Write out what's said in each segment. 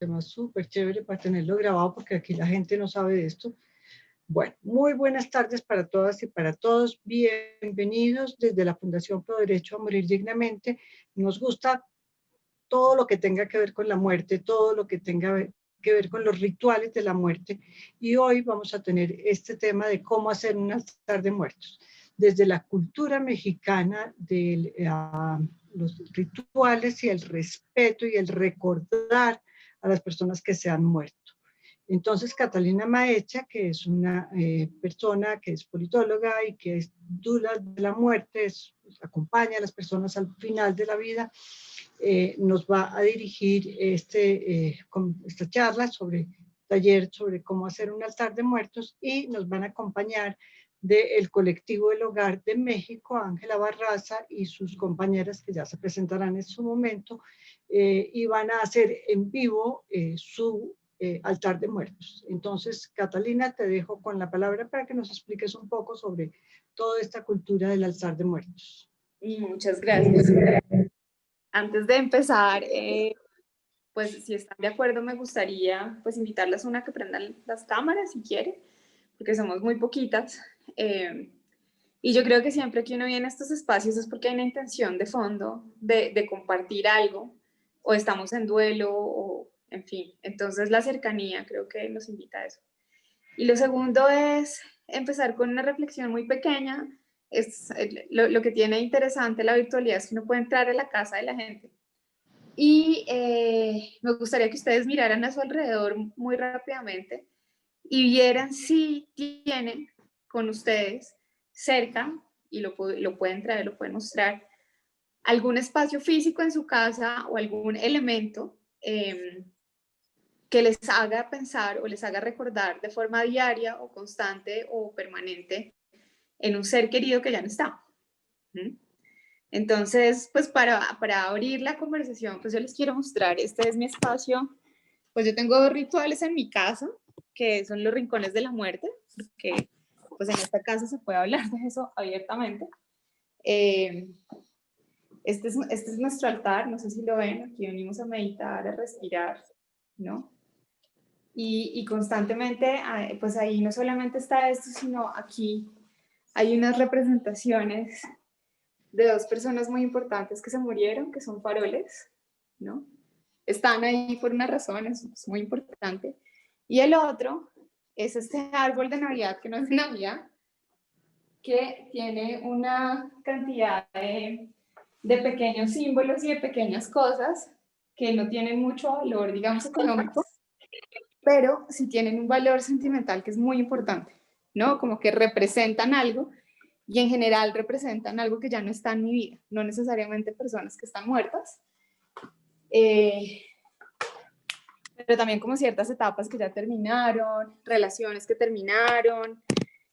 tema súper chévere para tenerlo grabado porque aquí la gente no sabe de esto. Bueno, muy buenas tardes para todas y para todos. Bienvenidos desde la Fundación Pro Derecho a Morir Dignamente. Nos gusta todo lo que tenga que ver con la muerte, todo lo que tenga que ver con los rituales de la muerte. Y hoy vamos a tener este tema de cómo hacer un altar de muertos. Desde la cultura mexicana, de los rituales y el respeto y el recordar a las personas que se han muerto. Entonces, Catalina Maecha, que es una persona que es politóloga y que es dula de la muerte, acompaña a las personas al final de la vida, nos va a dirigir esta charla taller sobre cómo hacer un altar de muertos, y nos van a acompañar del colectivo El Hogar de México, Ángela Barraza y sus compañeras que ya se presentarán en su momento, y van a hacer en vivo su altar de muertos. Entonces, Catalina, te dejo con la palabra para que nos expliques un poco sobre toda esta cultura del altar de muertos. Muchas gracias. Antes de empezar, pues si están de acuerdo, me gustaría pues invitarlas a que prendan las cámaras si quieren, porque somos muy poquitas. Y yo creo que siempre que uno viene a estos espacios es porque hay una intención de fondo de compartir algo, o estamos en duelo, o en fin. Entonces la cercanía creo que nos invita a eso. Y lo segundo es empezar con una reflexión muy pequeña. Lo que tiene interesante la virtualidad es que uno puede entrar a la casa de la gente. Y me gustaría que ustedes miraran a su alrededor muy rápidamente y vieran si tienen con ustedes cerca, y lo pueden traer, lo pueden mostrar, algún espacio físico en su casa o algún elemento que les haga pensar o les haga recordar de forma diaria o constante o permanente en un ser querido que ya no está. Entonces, pues para abrir la conversación, pues yo les quiero mostrar, este es mi espacio. Pues yo tengo 2 rituales en mi casa, que son los rincones de la muerte, porque pues en esta casa se puede hablar de eso abiertamente. Este es nuestro altar, no sé si lo ven, aquí venimos a meditar, a respirar, ¿no? Y constantemente, pues ahí no solamente está esto, sino aquí hay unas representaciones de 2 personas muy importantes que se murieron, que son faroles, ¿no? Están ahí por una razón, es muy importante. Y el otro es este árbol de Navidad, que no es de Navidad, que tiene una cantidad de pequeños símbolos y de pequeñas cosas que no tienen mucho valor, digamos, económico, pero sí tienen un valor sentimental que es muy importante, ¿no? Como que representan algo, y en general representan algo que ya no está en mi vida, no necesariamente personas que están muertas, pero también como ciertas etapas que ya terminaron, relaciones que terminaron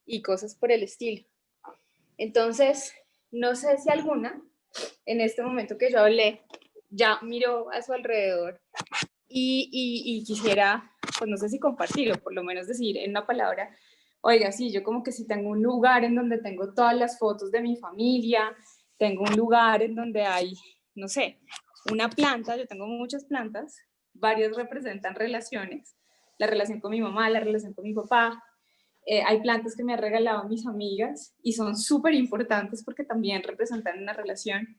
y cosas por el estilo. Entonces, no sé si alguna, en este momento que yo hablé, ya miró a su alrededor y quisiera, pues no sé si compartirlo, por lo menos decir en una palabra, oiga, sí, yo como que sí tengo un lugar en donde tengo todas las fotos de mi familia, tengo un lugar en donde hay, no sé, una planta, yo tengo muchas plantas, varias representan relaciones, la relación con mi mamá, la relación con mi papá, hay plantas que me han regalado mis amigas y son súper importantes porque también representan una relación.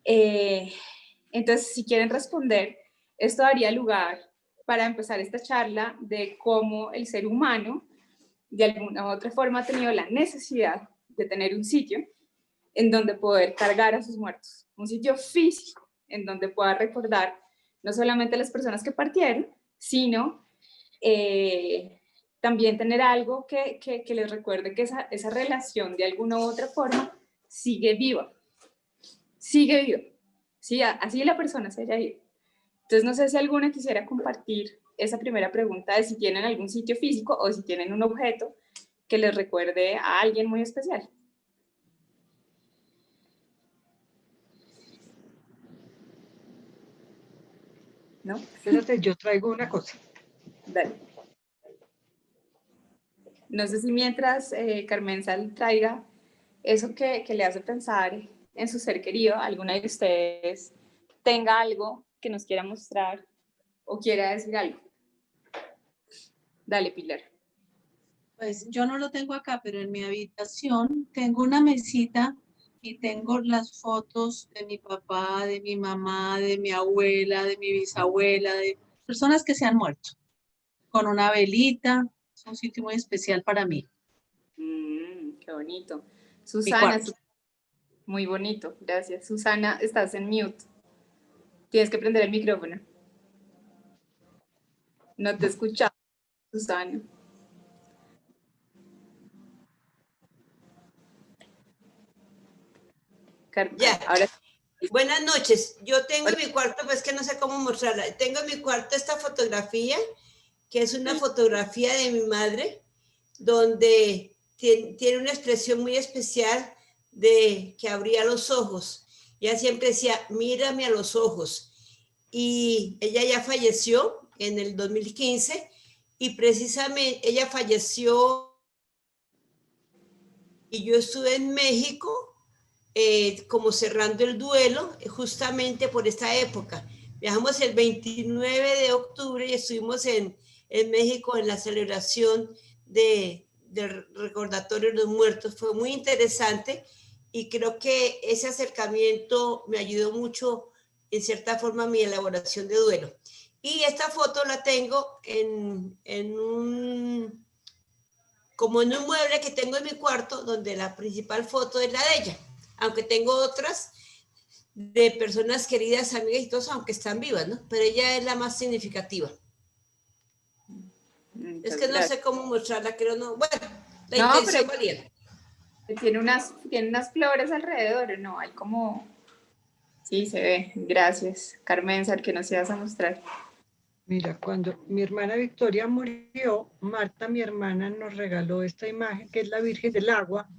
Entonces, si quieren responder, esto daría lugar para empezar esta charla de cómo el ser humano de alguna u otra forma ha tenido la necesidad de tener un sitio en donde poder cargar a sus muertos, un sitio físico en donde pueda recordar no solamente a las personas que partieron, sino también tener algo que les recuerde que esa relación de alguna u otra forma sigue viva, ¿sí? Así la persona se haya ido. Entonces no sé si alguna quisiera compartir esa primera pregunta de si tienen algún sitio físico o si tienen un objeto que les recuerde a alguien muy especial. ¿No? Espérate, yo traigo una cosa. Dale. No sé si mientras Carmen Sal traiga eso que le hace pensar en su ser querido, alguna de ustedes tenga algo que nos quiera mostrar o quiera decir algo. Dale, Pilar. Pues yo no lo tengo acá, pero en mi habitación tengo una mesita y tengo las fotos de mi papá, de mi mamá, de mi abuela, de mi bisabuela, de personas que se han muerto, con una velita. Es un sitio muy especial para mí. Qué bonito. Mi Susana, cuarto. muy bonito, gracias. Susana, estás en mute. Tienes que prender el micrófono. No te escuchaba, Susana. Ya. Ahora Buenas noches. Yo tengo en mi cuarto, pues que no sé cómo mostrarla. Tengo en mi cuarto esta fotografía, que es una fotografía de mi madre, donde tiene una expresión muy especial de que abría los ojos. Ella siempre decía, mírame a los ojos. Y ella ya falleció en el 2015 y precisamente ella falleció y yo estuve en México como cerrando el duelo justamente por esta época. Viajamos el 29 de octubre y estuvimos en México en la celebración del recordatorio de los muertos. Fue muy interesante y creo que ese acercamiento me ayudó mucho en cierta forma a mi elaboración de duelo. Y esta foto la tengo como en un mueble que tengo en mi cuarto, donde la principal foto es la de ella, aunque tengo otras de personas queridas, amigas y todos, aunque están vivas, ¿no? Pero ella es la más significativa. Es que no sé cómo mostrarla, creo no. Bueno, la intención valía. Tiene unas flores alrededor, ¿no? Hay como... Sí, se ve. Gracias. Carmen, que nos ibas a mostrar. Mira, cuando mi hermana Victoria murió, Marta, mi hermana, nos regaló esta imagen, que es la Virgen del Agua,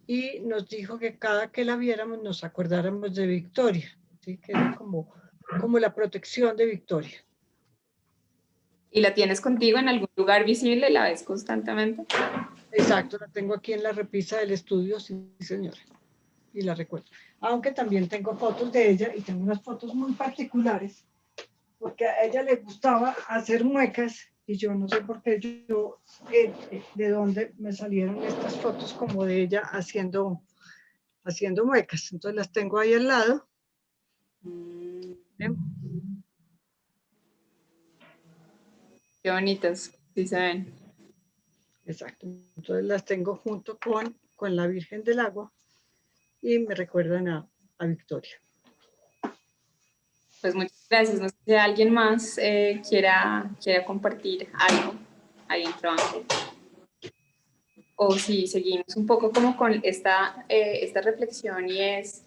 y nos dijo que cada que la viéramos nos acordáramos de Victoria, ¿sí? Que era como la protección de Victoria. ¿Y la tienes contigo en algún lugar visible? ¿La ves constantemente? Exacto, la tengo aquí en la repisa del estudio, sí, señora, y la recuerdo. Aunque también tengo fotos de ella, y tengo unas fotos muy particulares, porque a ella le gustaba hacer muecas, y yo no sé por qué de dónde me salieron estas fotos como de ella haciendo muecas. Entonces las tengo ahí al lado. ¿Bien? Qué bonitas, sí se ven. Exacto. Entonces las tengo junto con la Virgen del Agua y me recuerdan a Victoria. Pues muchas gracias. No sé si alguien más quiera compartir algo ahí en Ángel. O si seguimos un poco como con esta reflexión y es,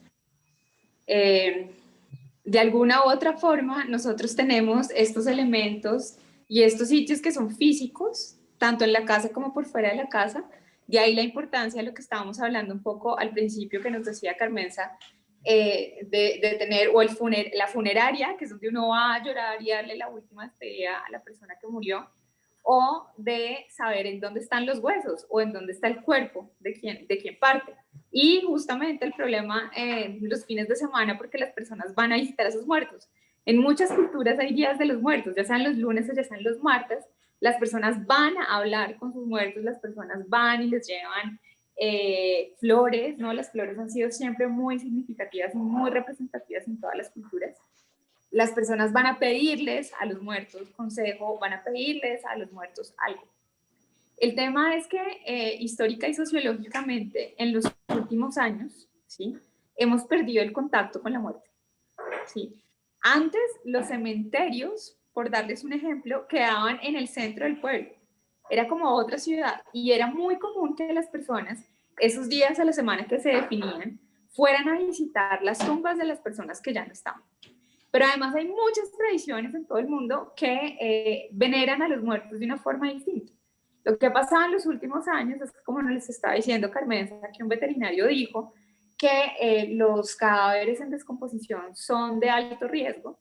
de alguna u otra forma, nosotros tenemos estos elementos y estos sitios que son físicos, tanto en la casa como por fuera de la casa. De ahí la importancia de lo que estábamos hablando un poco al principio que nos decía Carmenza, de tener o la funeraria, que es donde uno va a llorar y darle la última despedida a la persona que murió, o de saber en dónde están los huesos o en dónde está el cuerpo de quien parte. Y justamente el problema los fines de semana, porque las personas van a visitar a sus muertos. En muchas culturas hay días de los muertos, ya sean los lunes o ya sean los martes, las personas van a hablar con sus muertos, las personas van y les llevan flores, ¿no? Las flores han sido siempre muy significativas y muy representativas en todas las culturas. Las personas van a pedirles a los muertos consejo, van a pedirles a los muertos algo. El tema es que histórica y sociológicamente en los últimos años, ¿sí? Hemos perdido el contacto con la muerte, ¿sí? Antes los cementerios, por darles un ejemplo, quedaban en el centro del pueblo. Era como otra ciudad y era muy común que las personas, esos días a la semana que se definían, fueran a visitar las tumbas de las personas que ya no estaban. Pero además hay muchas tradiciones en todo el mundo que veneran a los muertos de una forma distinta. Lo que ha pasado en los últimos años es que, como nos les estaba diciendo Carmen, que un veterinario dijo que los cadáveres en descomposición son de alto riesgo,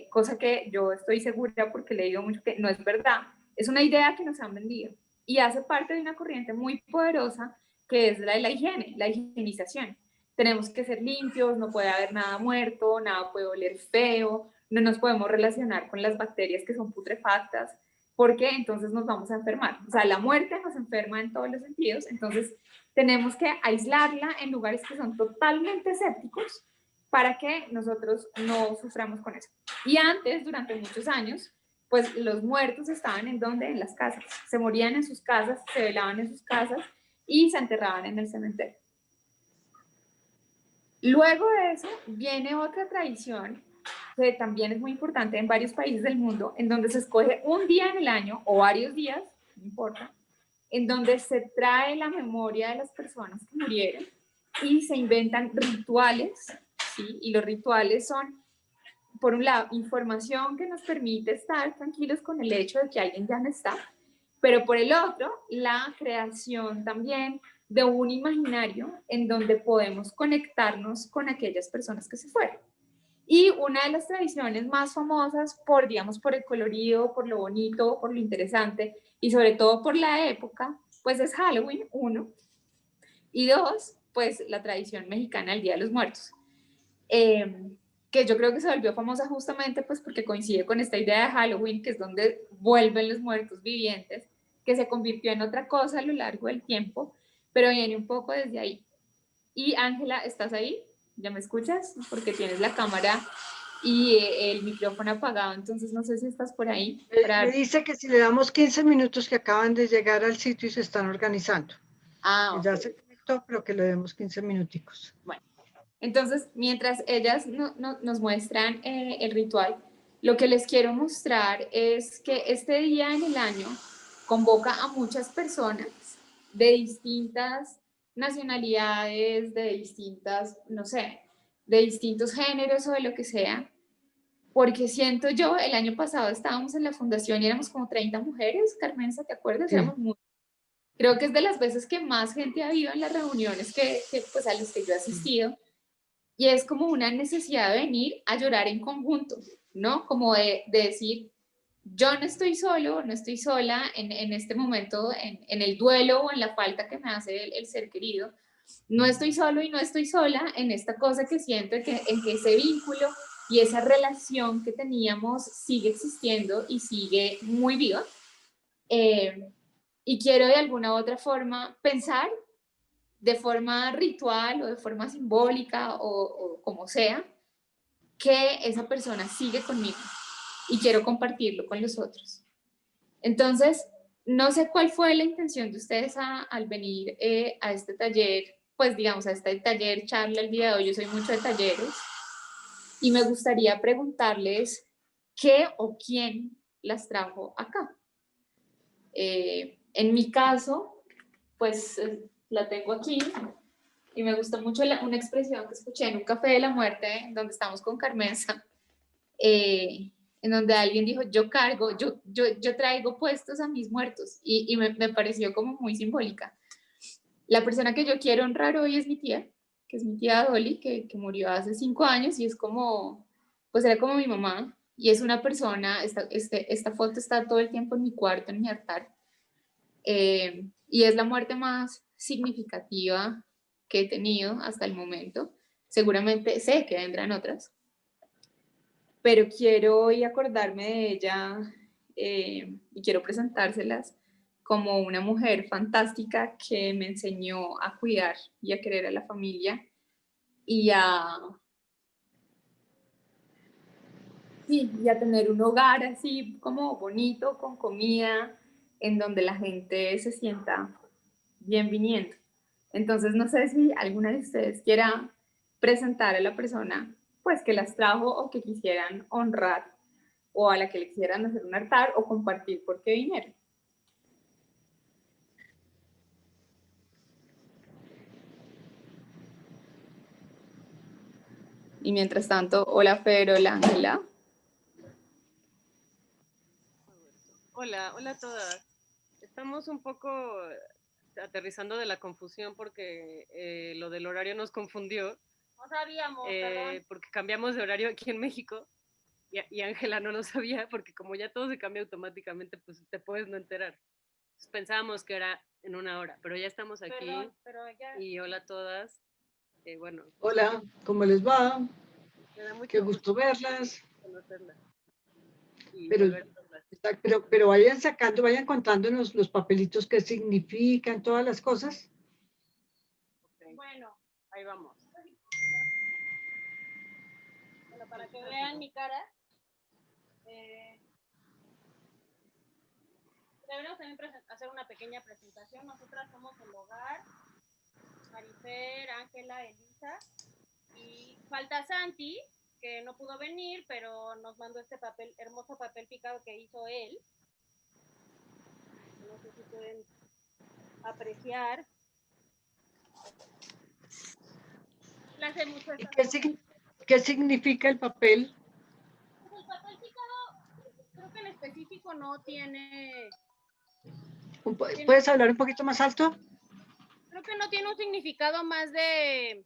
cosa que yo estoy segura porque le digo mucho que no es verdad. Es una idea que nos han vendido y hace parte de una corriente muy poderosa que es la de la higiene, la higienización. Tenemos que ser limpios, no puede haber nada muerto, nada puede oler feo, no nos podemos relacionar con las bacterias que son putrefactas, porque entonces nos vamos a enfermar. O sea, la muerte nos enferma en todos los sentidos, entonces tenemos que aislarla en lugares que son totalmente escépticos para que nosotros no suframos con eso. Y antes, durante muchos años, pues los muertos estaban en donde, en las casas. Se morían en sus casas, se velaban en sus casas y se enterraban en el cementerio. Luego de eso viene otra tradición que también es muy importante en varios países del mundo, en donde se escoge un día en el año o varios días, no importa, en donde se trae la memoria de las personas que murieron y se inventan rituales, ¿sí? Y los rituales son, por un lado, información que nos permite estar tranquilos con el hecho de que alguien ya no está, pero por el otro, la creación también de un imaginario en donde podemos conectarnos con aquellas personas que se fueron. Y una de las tradiciones más famosas por, digamos, por el colorido, por lo bonito, por lo interesante y sobre todo por la época, pues es Halloween, uno, y dos, pues la tradición mexicana del Día de los Muertos. Que yo creo que se volvió famosa justamente pues porque coincide con esta idea de Halloween, que es donde vuelven los muertos vivientes, que se convirtió en otra cosa a lo largo del tiempo, pero viene un poco desde ahí. Y Ángela, ¿estás ahí? ¿Ya me escuchas? Porque tienes la cámara y el micrófono apagado, entonces no sé si estás por ahí. Me dice que si le damos 15 minutos, que acaban de llegar al sitio y se están organizando. Ah, ya se conectó, pero que le demos 15 minuticos. Bueno, entonces mientras ellas nos muestran el ritual, lo que les quiero mostrar es que este día en el año convoca a muchas personas de distintas nacionalidades, de distintas, no sé, de distintos géneros o de lo que sea, porque siento yo, el año pasado estábamos en la fundación y éramos como 30 mujeres, Carmenza, ¿te acuerdas? Sí. Éramos muy... Creo que es de las veces que más gente ha habido en las reuniones que pues a las que yo he asistido, y es como una necesidad de venir a llorar en conjunto, ¿no? Como de decir, yo no estoy solo, no estoy sola en este momento, en el duelo o en la falta que me hace el ser querido, no estoy solo y no estoy sola en esta cosa que siento, en que ese vínculo y esa relación que teníamos sigue existiendo y sigue muy viva. Y quiero de alguna u otra forma pensar de forma ritual o de forma simbólica o como sea, que esa persona sigue conmigo y quiero compartirlo con los otros. Entonces, no sé cuál fue la intención de ustedes al venir a este taller, pues digamos a este taller, charla el día de hoy. Yo soy mucho de talleres y me gustaría preguntarles qué o quién las trajo acá. En mi caso, pues la tengo aquí y me gustó mucho una expresión que escuché en un café de la muerte, donde estamos con Carmenza, en donde alguien dijo, yo cargo, yo traigo puestos a mis muertos, y me pareció como muy simbólica. La persona que yo quiero honrar hoy es mi tía, que es mi tía Dolly, que murió hace 5 años y es como, pues era como mi mamá, y es una persona, esta foto está todo el tiempo en mi cuarto, en mi altar, y es la muerte más significativa que he tenido hasta el momento. Seguramente sé que vendrán otras, pero quiero hoy acordarme de ella y quiero presentárselas como una mujer fantástica que me enseñó a cuidar y a querer a la familia y a tener un hogar así como bonito, con comida, en donde la gente se sienta bien viniendo. Entonces, no sé si alguna de ustedes quiera presentar a la persona pues que las trajo o que quisieran honrar o a la que le quisieran hacer un altar o compartir por qué vinieron. Y mientras tanto, hola Fer, hola Ángela. Hola, hola a todas. Estamos un poco aterrizando de la confusión porque lo del horario nos confundió. No sabíamos, porque cambiamos de horario aquí en México y Ángela no lo sabía porque como ya todo se cambia automáticamente, pues te puedes no enterar. Entonces, pensábamos que era en 1 hora, pero ya estamos aquí. Pero ya... Y hola a todas. Bueno. Hola, ¿cómo les va? Me da mucho Qué gusto verlas. conocerla. Y Pero, volver a verlas. pero vayan sacando, vayan contándonos los papelitos que significan, todas las cosas. Ok, Bueno, ahí vamos. bueno, para que vean mi cara, debemos también hacer una pequeña presentación. Nosotras somos el hogar, Marifer, Ángela, Elisa, y falta Santi, que no pudo venir, pero nos mandó este papel, hermoso papel picado que hizo él. No sé si pueden apreciar. Le hace mucho ¿Y esta- qué significa el papel? Pues el papel picado, creo que en específico no tiene, ¿Puedes hablar un poquito más alto? creo que no tiene un significado más de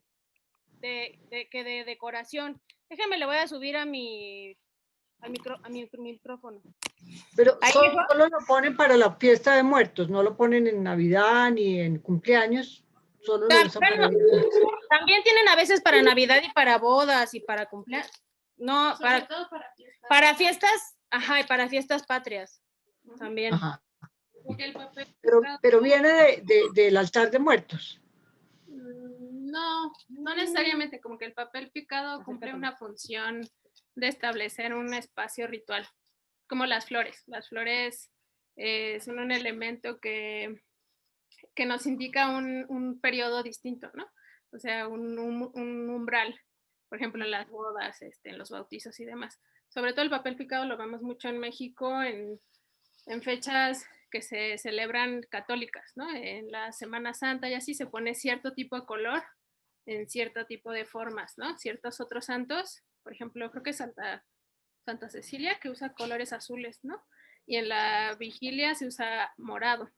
decoración. Déjenme, le voy a subir a mi micrófono. Pero Ahí solo lo ponen para la fiesta de muertos, no lo ponen en Navidad ni en cumpleaños, solo lo usan para... También tienen a veces para Navidad y para bodas y para cumpleaños. No, para fiestas, ajá, y para fiestas patrias también. Ajá. Porque el papel Pero viene del altar de muertos. No, no necesariamente, como que el papel picado cumple una función de establecer un espacio ritual, como las flores. Las flores son un elemento que nos indica un periodo distinto, ¿no? O sea, un umbral, por ejemplo, en las bodas, en los bautizos y demás. Sobre todo el papel picado lo vemos mucho en México en fechas que se celebran católicas, ¿no? En la Semana Santa y así se pone cierto tipo de color en cierto tipo de formas, ¿no? Ciertos otros santos, por ejemplo, creo que Santa Cecilia, que usa colores azules, ¿no? Y en la vigilia se usa morado.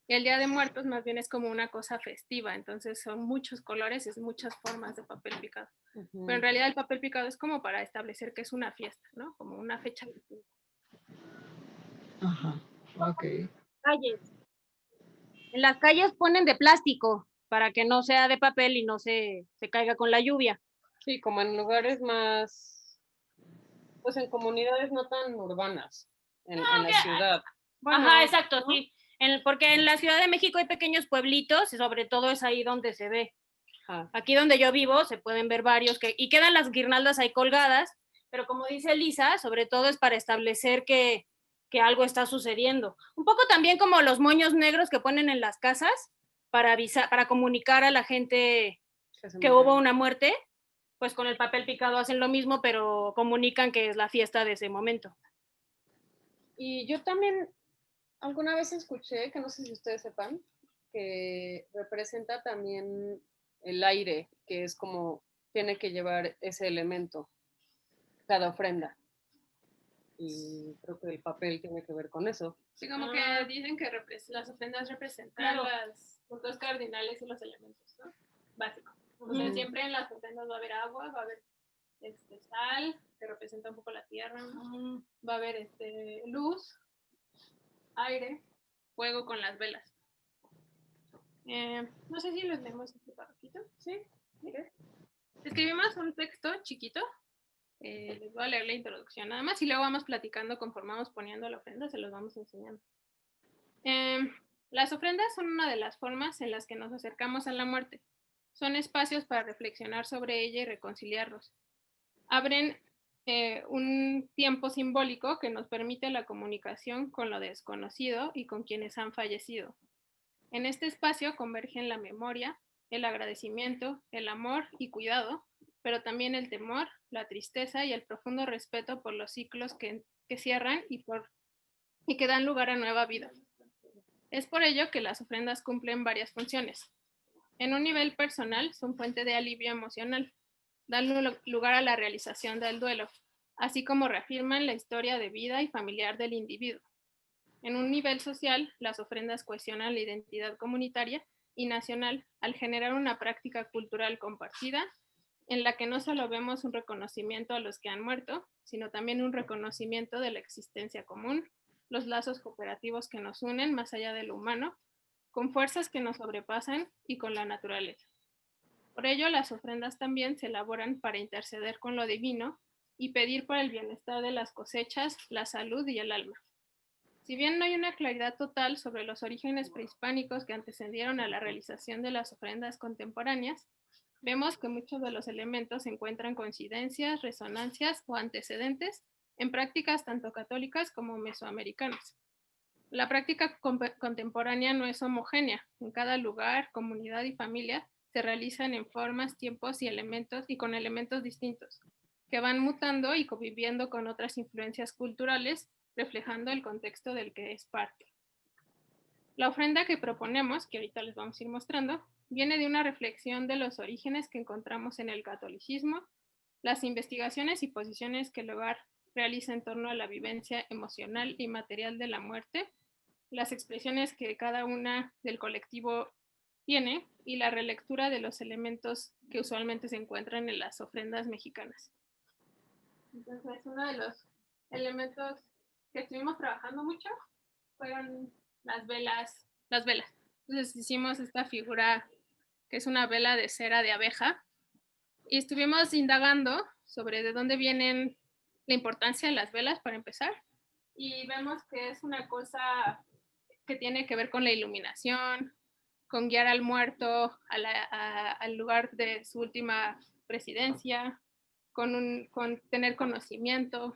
Y el Día de Muertos más bien es como una cosa festiva, entonces son muchos colores, es muchas formas de papel picado. Pero en realidad el papel picado es como para establecer que es una fiesta, ¿no? Como una fecha distinta. Ajá, ok. Calles. En las calles ponen de plástico para que no sea de papel y no se caiga con la lluvia. Sí, como en lugares más, pues en comunidades no tan urbanas, en la ciudad. Bueno, ajá, exacto, ¿no? Sí. Porque en la Ciudad de México hay pequeños pueblitos y sobre todo es ahí donde se ve. Ajá. Aquí donde yo vivo se pueden ver varios y quedan las guirnaldas ahí colgadas, pero como dice Lisa, sobre todo es para establecer que algo está sucediendo. Un poco también como los moños negros que ponen en las casas para avisar, para comunicar a la gente que hubo una muerte, pues con el papel picado hacen lo mismo, pero comunican que es la fiesta de ese momento. Y yo también alguna vez escuché, que no sé si ustedes sepan, que representa también el aire, que es como tiene que llevar ese elemento, cada ofrenda. Y creo que el papel tiene que ver con eso. Sí, como que dicen que las ofrendas representan los puntos cardinales y los elementos, ¿no? Básicos. O sea, siempre en las ofrendas va a haber agua, va a haber sal, que representa un poco la tierra, ¿no? Va a haber luz, aire, fuego con las velas. No sé si les leemos este parrafito. Sí, mire. Escribimos un texto chiquito. Les voy a leer la introducción nada más y luego vamos platicando conforme vamos poniendo la ofrenda, se los vamos enseñando. Las ofrendas son una de las formas en las que nos acercamos a la muerte. Son espacios para reflexionar sobre ella y reconciliarnos. Abren un tiempo simbólico que nos permite la comunicación con lo desconocido y con quienes han fallecido. En este espacio convergen la memoria, el agradecimiento, el amor y cuidado, pero también el temor, la tristeza y el profundo respeto por los ciclos que cierran y que dan lugar a nueva vida. Es por ello que las ofrendas cumplen varias funciones. En un nivel personal, son fuente de alivio emocional, dan lugar a la realización del duelo, así como reafirman la historia de vida y familiar del individuo. En un nivel social, las ofrendas cohesionan la identidad comunitaria y nacional al generar una práctica cultural compartida en la que no solo vemos un reconocimiento a los que han muerto, sino también un reconocimiento de la existencia común, los lazos cooperativos que nos unen más allá de lo humano, con fuerzas que nos sobrepasan y con la naturaleza. Por ello, las ofrendas también se elaboran para interceder con lo divino y pedir por el bienestar de las cosechas, la salud y el alma. Si bien no hay una claridad total sobre los orígenes prehispánicos que antecedieron a la realización de las ofrendas contemporáneas, vemos que muchos de los elementos encuentran coincidencias, resonancias o antecedentes en prácticas tanto católicas como mesoamericanas. La práctica contemporánea no es homogénea. En cada lugar, comunidad y familia se realizan en formas, tiempos y elementos y con elementos distintos, que van mutando y conviviendo con otras influencias culturales, reflejando el contexto del que es parte. La ofrenda que proponemos, que ahorita les vamos a ir mostrando, viene de una reflexión de los orígenes que encontramos en el catolicismo, las investigaciones y posiciones que el hogar realiza en torno a la vivencia emocional y material de la muerte, las expresiones que cada una del colectivo tiene y la relectura de los elementos que usualmente se encuentran en las ofrendas mexicanas. Entonces, uno de los elementos que estuvimos trabajando mucho fueron las velas. Entonces hicimos esta figura que es una vela de cera de abeja y estuvimos indagando sobre de dónde vienen la importancia de las velas para empezar y vemos que es una cosa que tiene que ver con la iluminación, con guiar al muerto al lugar de su última presidencia, con tener conocimiento,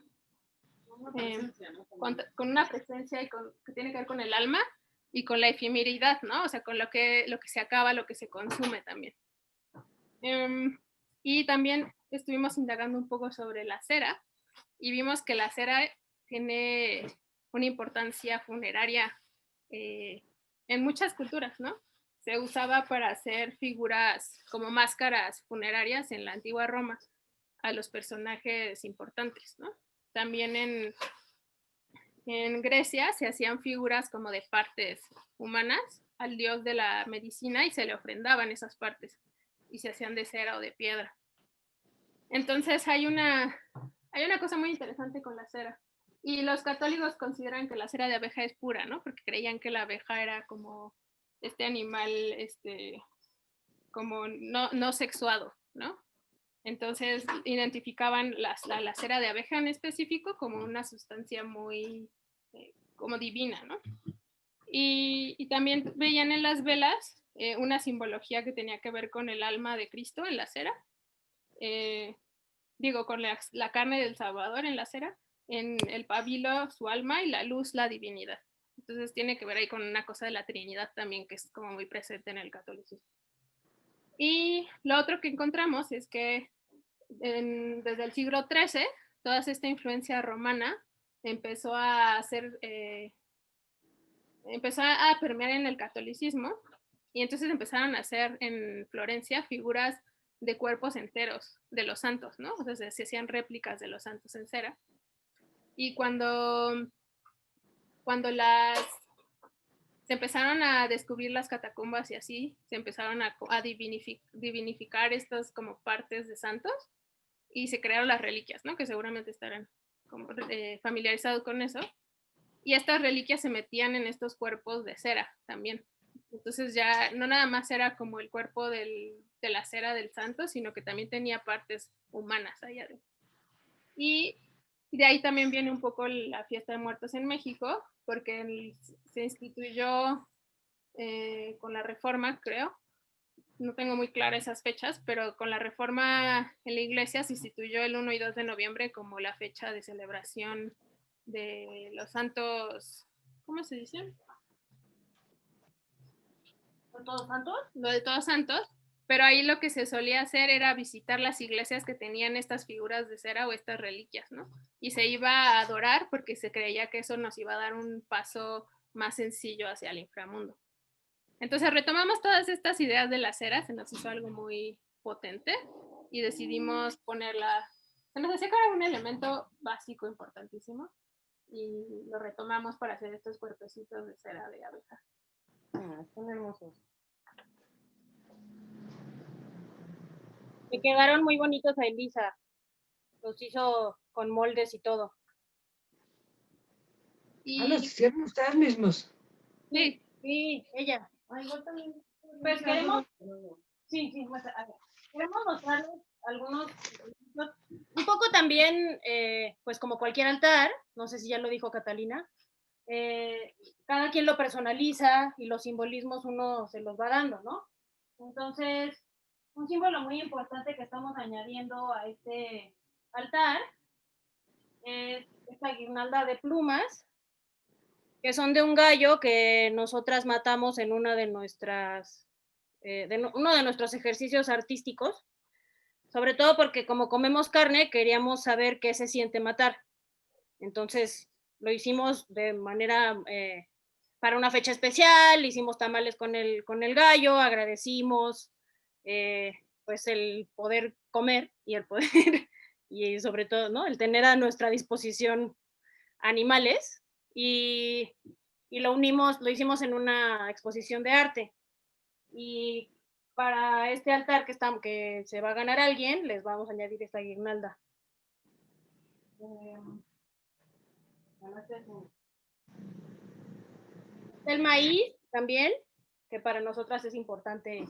con una presencia y que tiene que ver con el alma y con la efemeridad, ¿no? O sea, con lo que se acaba, lo que se consume también. Y también estuvimos indagando un poco sobre la cera y vimos que la cera tiene una importancia funeraria en muchas culturas, ¿no? Se usaba para hacer figuras como máscaras funerarias en la antigua Roma a los personajes importantes, ¿no? También en Grecia se hacían figuras como de partes humanas al dios de la medicina y se le ofrendaban esas partes y se hacían de cera o de piedra. Entonces hay una cosa muy interesante con la cera. Y los católicos consideran que la cera de abeja es pura, ¿no? Porque creían que la abeja era como este animal, como no sexuado, ¿no? Entonces identificaban la cera de abeja en específico como una sustancia muy como divina, ¿no? Y también veían en las velas una simbología que tenía que ver con el alma de Cristo en la cera, con la carne del Salvador en la cera, en el pabilo su alma y la luz la divinidad. Entonces tiene que ver ahí con una cosa de la Trinidad también que es como muy presente en el catolicismo. Y lo otro que encontramos es que desde el siglo XIII, toda esta influencia romana empezó a permear en el catolicismo y entonces empezaron a hacer en Florencia figuras de cuerpos enteros de los santos, ¿no? O sea, se hacían réplicas de los santos en cera. Y cuando se empezaron a descubrir las catacumbas y así, se empezaron a divinificar estas como partes de santos y se crearon las reliquias, ¿no? Que seguramente estarán como, familiarizados con eso. Y estas reliquias se metían en estos cuerpos de cera también. Entonces ya no nada más era como el cuerpo de la cera del santo, sino que también tenía partes humanas allá adentro. Y de ahí también viene un poco la fiesta de muertos en México, porque se instituyó con la reforma, creo, no tengo muy claras esas fechas, pero con la reforma en la iglesia se instituyó el 1 y 2 de noviembre como la fecha de celebración de los santos, ¿cómo se dice? ¿De todos santos? Lo de todos santos, pero ahí lo que se solía hacer era visitar las iglesias que tenían estas figuras de cera o estas reliquias, ¿no? Y se iba a adorar porque se creía que eso nos iba a dar un paso más sencillo hacia el inframundo. Entonces retomamos todas estas ideas de la cera, se nos hizo algo muy potente y decidimos ponerla, se nos hacía que era un elemento básico importantísimo y lo retomamos para hacer estos cuerpecitos de cera de abeja. Son hermosos. Me quedaron muy bonitos a Elisa, los hizo con moldes y todo. ¿Los hicieron ustedes mismos? Sí, sí, ella. Ay, también. Pues queremos, queremos mostrarles algunos un poco también, pues como cualquier altar, no sé si ya lo dijo Catalina, cada quien lo personaliza y los simbolismos uno se los va dando, ¿no? Entonces, un símbolo muy importante que estamos añadiendo a este altar es esta guirnalda de plumas, que son de un gallo que nosotras matamos en una de nuestras, uno de nuestros ejercicios artísticos, sobre todo porque como comemos carne, queríamos saber qué se siente matar. Entonces, lo hicimos de manera, para una fecha especial, hicimos tamales con el gallo, agradecimos pues el poder comer y el poder, y sobre todo, ¿no? El tener a nuestra disposición animales y lo unimos, lo hicimos en una exposición de arte. Y para este altar que se va a ganar alguien, les vamos a añadir esta guirnalda. El maíz también, que para nosotras es importante.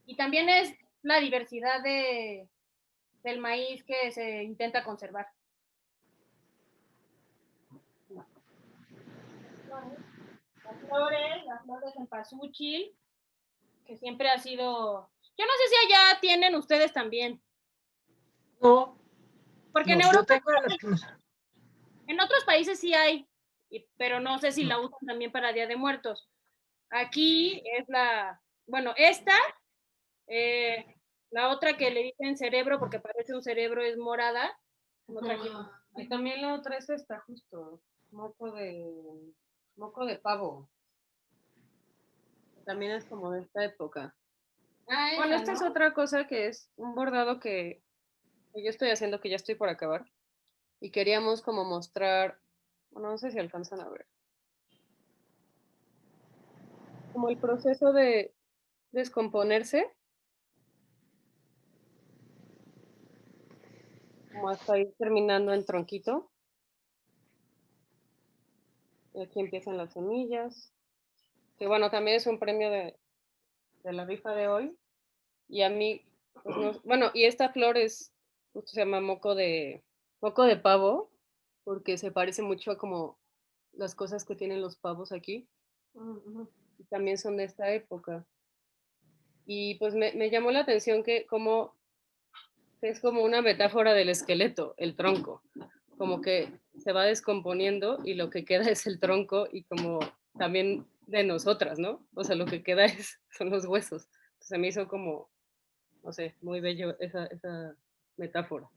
Y también es la diversidad del maíz que se intenta conservar. Las flores de cempasúchil, que siempre ha sido, yo no sé si allá tienen ustedes también. No, Porque no, en Europa, yo tengo de las que en otros países sí hay, pero no sé si la usan también para Día de Muertos. Aquí es bueno, esta, la otra que le dicen cerebro, porque parece un cerebro, es morada. Y también la otra es esta, justo, moco de pavo. También es como de esta época. Bueno, esta es otra cosa que es un bordado que yo estoy haciendo, que ya estoy por acabar. Y queríamos como mostrar, bueno, no sé si alcanzan a ver, como el proceso de descomponerse, como hasta ir terminando en tronquito. Y aquí empiezan las semillas, que bueno, también es un premio de la rifa de hoy. Y a mí, pues no, bueno, y esta flor justo se llama moco de pavo, porque se parece mucho a como las cosas que tienen los pavos aquí. Y también son de esta época. Y pues me llamó la atención que es como una metáfora del esqueleto, el tronco. Como que se va descomponiendo y lo que queda es el tronco y como también de nosotras, ¿no? O sea, lo que queda son los huesos. Entonces me hizo como, no sé, muy bello esa metáfora.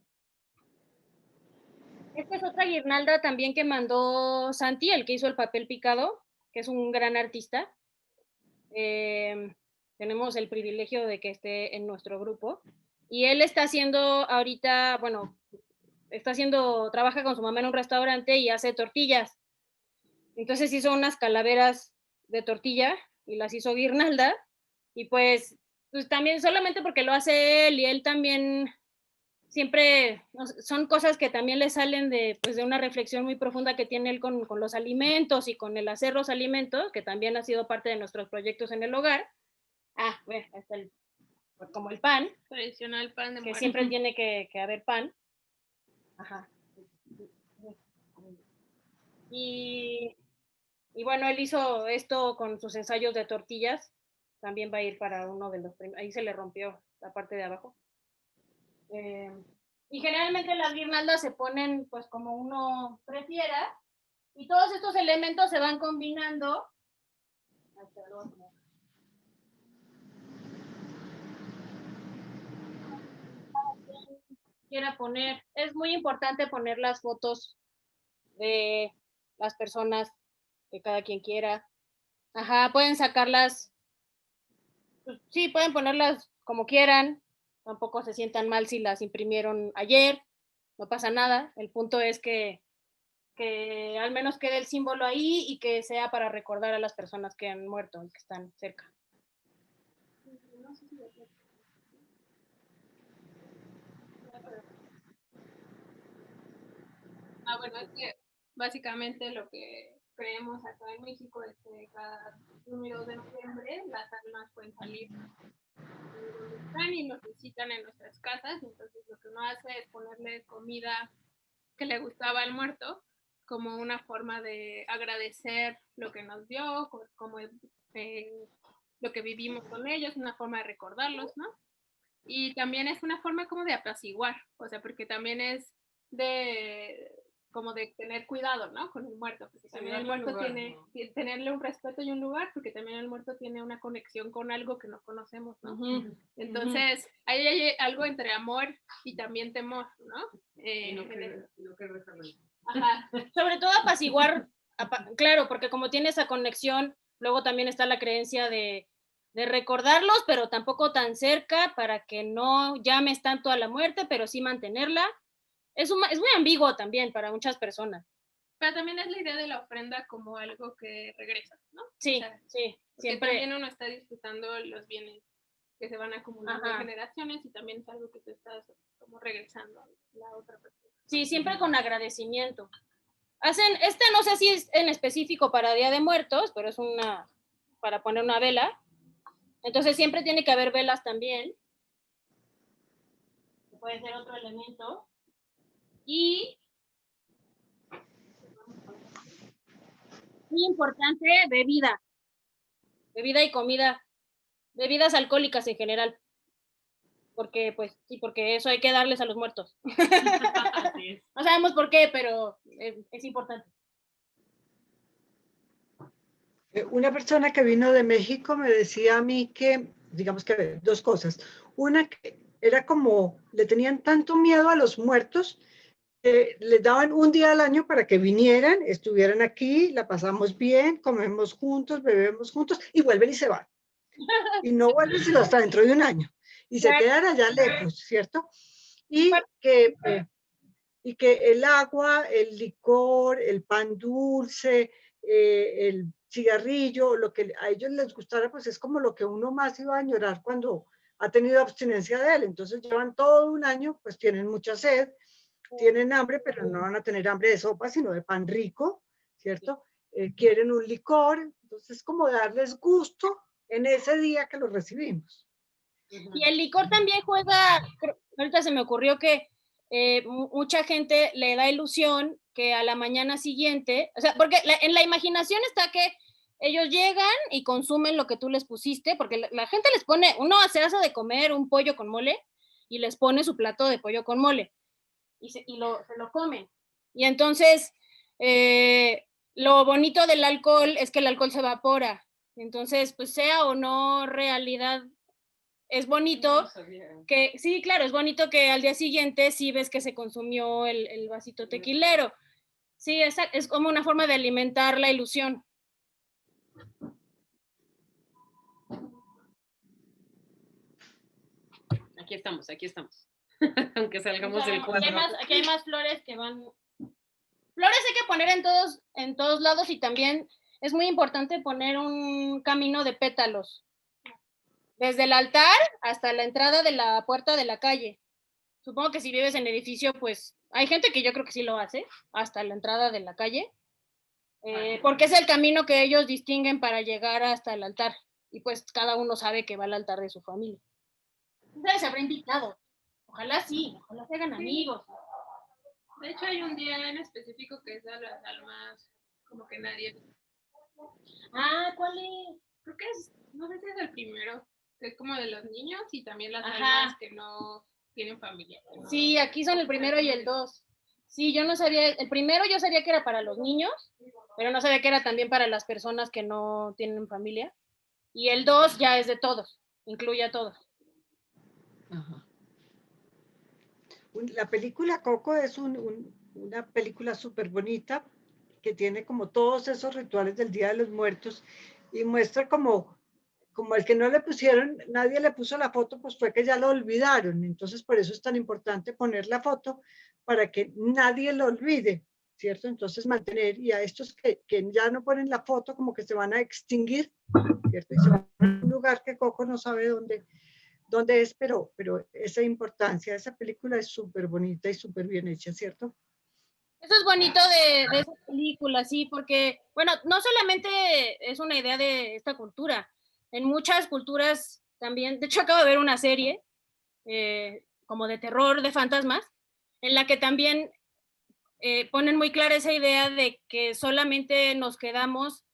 Esta es otra guirnalda también que mandó Santi, el que hizo el papel picado, que es un gran artista. Tenemos el privilegio de que esté en nuestro grupo. Y él está haciendo ahorita, bueno, trabaja con su mamá en un restaurante y hace tortillas. Entonces hizo unas calaveras de tortilla y las hizo guirnalda. Y pues también solamente porque lo hace él y él también siempre son cosas que también le salen pues de una reflexión muy profunda que tiene él con los alimentos y con el hacer los alimentos, que también ha sido parte de nuestros proyectos en el hogar. Bueno, está como el pan. Tradicional pan de que muerto. Siempre tiene que haber pan. Ajá. Y bueno, él hizo esto con sus ensayos de tortillas. También va a ir para uno de los premios. Ahí se le rompió la parte de abajo. Y generalmente las guirnaldas se ponen pues como uno prefiera y todos estos elementos se van combinando. Quiera poner, es muy importante poner las fotos de las personas que cada quien quiera. Ajá, pueden sacarlas, pues, sí, pueden ponerlas como quieran, tampoco se sientan mal si las imprimieron ayer, no pasa nada, el punto es que al menos quede el símbolo ahí y que sea para recordar a las personas que han muerto y que están cerca. Bueno, es que básicamente lo que creemos acá en México es que cada 1 de noviembre las almas pueden salir de donde están y nos visitan en nuestras casas. Entonces lo que uno hace es ponerle comida que le gustaba al muerto como una forma de agradecer lo que nos dio, como lo que vivimos con ellos, una forma de recordarlos, ¿no? Y también es una forma como de apaciguar, o sea, porque también es como de tener cuidado, ¿no? Con el muerto, porque también el muerto tiene tenerle un respeto y un lugar, porque también el muerto tiene una conexión con algo que no conocemos, ¿no? Entonces, ahí hay algo entre amor y también temor, ¿no? Ajá. Sobre todo apaciguar, claro, porque como tiene esa conexión, luego también está la creencia de recordarlos, pero tampoco tan cerca para que no llames tanto a la muerte, pero sí mantenerla. Es muy ambiguo también para muchas personas. Pero también es la idea de la ofrenda como algo que regresa, ¿no? Sí, o sea, sí, siempre. También uno está disfrutando los bienes que se van acumulando en generaciones y también es algo que te estás como regresando a la otra persona. Sí, siempre con agradecimiento. Hacen, no sé si es en específico para Día de Muertos, pero es para poner una vela. Entonces siempre tiene que haber velas también. Puede ser otro elemento. Y muy importante, bebida y comida, bebidas alcohólicas en general, porque pues sí, porque eso hay que darles a los muertos. No sabemos por qué, pero es importante. Una persona que vino de México me decía a mí que, digamos que dos cosas. Una, que era como, le tenían tanto miedo a los muertos, les daban un día al año para que vinieran, estuvieran aquí, la pasamos bien, comemos juntos, bebemos juntos, y vuelven y se van. Y no vuelven sino hasta dentro de un año. Y se quedan allá lejos, ¿cierto? Y que el agua, el licor, el pan dulce, el cigarrillo, lo que a ellos les gustara, pues es como lo que uno más iba a añorar cuando ha tenido abstinencia de él. Entonces llevan todo un año, pues tienen mucha sed, tienen hambre, pero no van a tener hambre de sopa, sino de pan rico, ¿cierto? Quieren un licor, entonces como darles gusto en ese día que los recibimos. Y el licor también juega, ahorita se me ocurrió que mucha gente le da ilusión que a la mañana siguiente, o sea, porque en la imaginación está que ellos llegan y consumen lo que tú les pusiste, porque la gente les pone, uno se hace de comer un pollo con mole y les pone su plato de pollo con mole y se lo comen. Y entonces, lo bonito del alcohol es que el alcohol se evapora. Entonces, pues sea o no realidad, es bonito que, sí, claro, es bonito que al día siguiente sí ves que se consumió el vasito tequilero. Sí, es como una forma de alimentar la ilusión. Aquí estamos. Aunque salgamos del cuadro. Aquí hay más flores que van. Flores hay que poner en todos lados y también es muy importante poner un camino de pétalos. Desde el altar hasta la entrada de la puerta de la calle. Supongo que si vives en edificio, pues hay gente que yo creo que sí lo hace, hasta la entrada de la calle, porque es el camino que ellos distinguen para llegar hasta el altar. Y pues cada uno sabe que va al altar de su familia. Ustedes se habrán invitado. Ojalá sí, ojalá se hagan amigos. De hecho, hay un día en específico que es de las almas, como que nadie. Ah, ¿cuál es? Creo que no sé si es el primero, que es como de los niños y también las almas que no tienen familia. ¿No? Sí, aquí son el primero y el 2. Sí, yo no sabía, el primero yo sabía que era para los niños, pero no sabía que era también para las personas que no tienen familia. Y el 2 ya es de todos, incluye a todos. Ajá. La película Coco es una película súper bonita que tiene como todos esos rituales del Día de los Muertos y muestra como el que no le pusieron, nadie le puso la foto, pues fue que ya lo olvidaron. Entonces, por eso es tan importante poner la foto para que nadie lo olvide, ¿cierto? Entonces, mantener, y a estos que ya no ponen la foto, como que se van a extinguir, ¿cierto? Y se van a un lugar que Coco no sabe dónde es, pero esa importancia, esa película es súper bonita y súper bien hecha, ¿cierto? Eso es bonito de esa película, sí, porque, bueno, no solamente es una idea de esta cultura, en muchas culturas también, de hecho acabo de ver una serie como de terror, de fantasmas, en la que también ponen muy clara esa idea de que solamente nos quedamos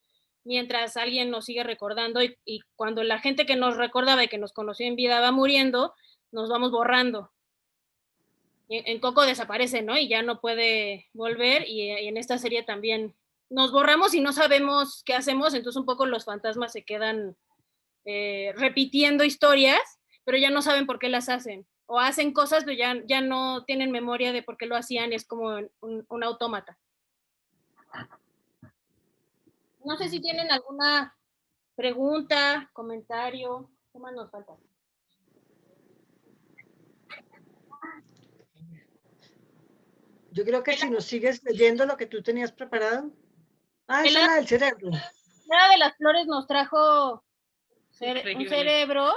mientras alguien nos sigue recordando y cuando la gente que nos recordaba y que nos conoció en vida va muriendo, nos vamos borrando. En Coco desaparece, ¿no? Y ya no puede volver y en esta serie también nos borramos y no sabemos qué hacemos, entonces un poco los fantasmas se quedan repitiendo historias, pero ya no saben por qué las hacen. O hacen cosas, pero ya no tienen memoria de por qué lo hacían, es como un autómata. No sé si tienen alguna pregunta, comentario. ¿Qué más nos falta? Yo creo que si nos sigues leyendo lo que tú tenías preparado. Ah, esa es la del cerebro. La de las flores nos trajo un cerebro.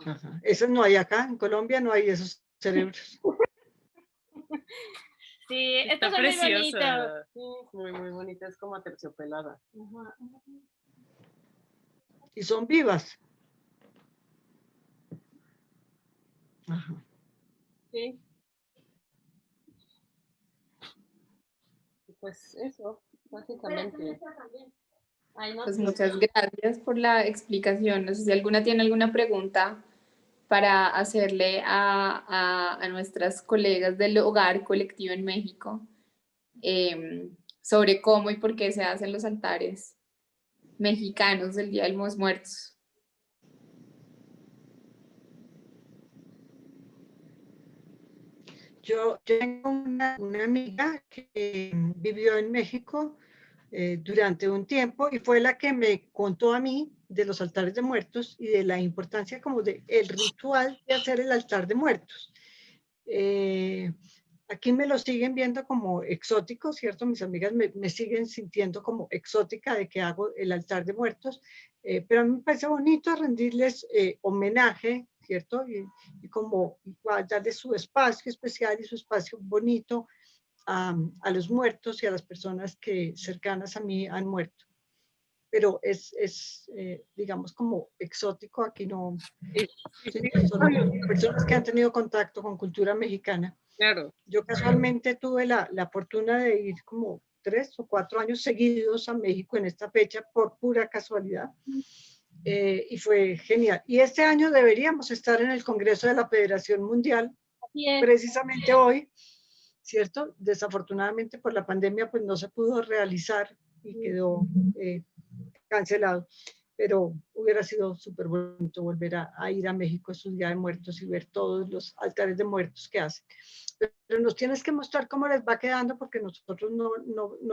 Ajá. Eso no hay acá, en Colombia no hay esos cerebros. Sí, esta es muy bonita. Sí. Muy, muy bonita, es como terciopelada. Ajá. Y son vivas. Ajá. Sí. Pues eso, básicamente. Ay, no Pues sé. muchas gracias por la explicación. No sé si alguna tiene alguna pregunta para hacerle a nuestras colegas del Hogar Colectivo en México sobre cómo y por qué se hacen los altares mexicanos del Día de los Muertos. Yo tengo una amiga que vivió en México durante un tiempo y fue la que me contó a mí de los altares de muertos y de la importancia como de el ritual de hacer el altar de muertos. Aquí me lo siguen viendo como exótico, ¿cierto? Mis amigas me siguen sintiendo como exótica de que hago el altar de muertos, pero a mí me parece bonito rendirles homenaje, ¿cierto? Y como igual darles su espacio especial y su espacio bonito a los muertos y a las personas que cercanas a mí han muerto. Pero digamos, como exótico, aquí no, solo personas que han tenido contacto con cultura mexicana. Claro. Yo casualmente tuve la fortuna de ir como 3 o 4 años seguidos a México en esta fecha por pura casualidad. Y fue genial. Y este año deberíamos estar en el Congreso de la Federación Mundial, precisamente hoy, ¿cierto? Desafortunadamente por la pandemia pues no se pudo realizar y quedó cancelado, pero hubiera sido súper bonito volver a ir a México a su Día de Muertos y ver todos los altares de muertos que hacen. Pero nos tienes que mostrar cómo les va quedando porque nosotros no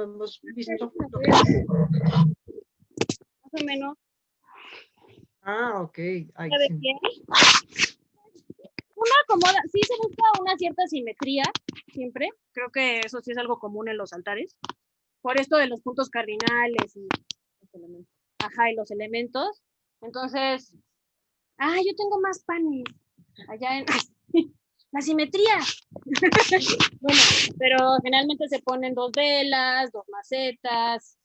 hemos visto lo que hacen. Más o menos. Ah, ok. Ay, sí. Uno acomoda, sí se busca una cierta simetría siempre. Creo que eso sí es algo común en los altares. Por esto de los puntos cardinales y los elementos. Entonces, yo tengo más panes allá en la simetría. Bueno, pero generalmente se ponen 2 velas, 2 macetas,